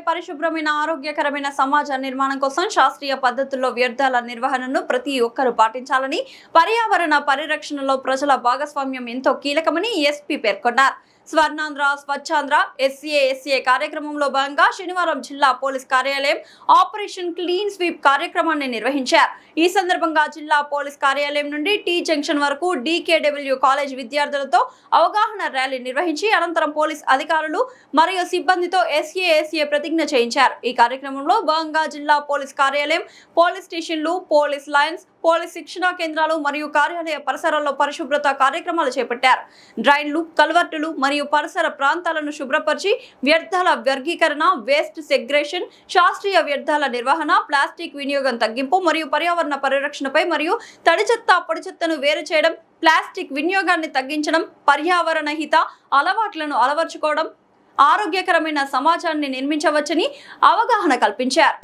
పరిశుభ్రమైన ఆరోగ్యకరమైన సమాజ నిర్మాణం కోసం శాస్త్రీయ పద్ధతుల్లో వ్యర్థాల నిర్వహణను ప్రతి ఒక్కరూ పాటించాలని, పర్యావరణ పరిరక్షణలో ప్రజల భాగస్వామ్యం ఎంతో కీలకమని ఎస్పీ పేర్కొన్నారు. స్వర్ణాంధ్ర స్వచ్ఛాంధ్ర SASA కార్యక్రమంలో భాగంగా శనివారం జిల్లా పోలీస్ కార్యాలయం ఆపరేషన్ క్లీన్ స్వీప్ కార్యక్రమాన్ని నిర్వహించారు. ఈ సందర్భంగా జిల్లా పోలీస్ కార్యాలయం నుండి T జంక్షన్ వరకు DKW కాలేజ్ విద్యార్థులతో అవగాహన ర్యాలీ నిర్వహించి అనంతరం పోలీస్ అధికారులు మరియు సిబ్బందితో SASA ప్రతిజ్ఞ చేయించారు. ఈ కార్యక్రమంలో భాగంగా జిల్లా పోలీస్ కార్యాలయం, పోలీస్ స్టేషన్లు, పోలీస్ లైన్స్, పోలీస్ శిక్షణా కేంద్రాలు మరియు కార్యాలయ పరిసరాల్లో పరిశుభ్రత కార్యక్రమాలు చేపట్టారు. డ్రైన్లు, కల్వర్టులు మరియు పరిసర ప్రాంతాలను శుభ్రపరిచి వ్యర్థాల వర్గీకరణ, వేస్ట్ సెగ్రేషన్, శాస్త్రీయ వ్యర్థాల నిర్వహణ, ప్లాస్టిక్ వినియోగం తగ్గింపు మరియు పర్యావరణ పరిరక్షణపై మరియు తడి చెత్త, పొడి చెత్తను వేరు చేయడం, ప్లాస్టిక్ వినియోగాన్ని తగ్గించడం, పర్యావరణ హిత అలవాట్లను అలవర్చుకోవడం, ఆరోగ్యకరమైన సమాజాన్ని నిర్మించవచ్చని అవగాహన కల్పించారు.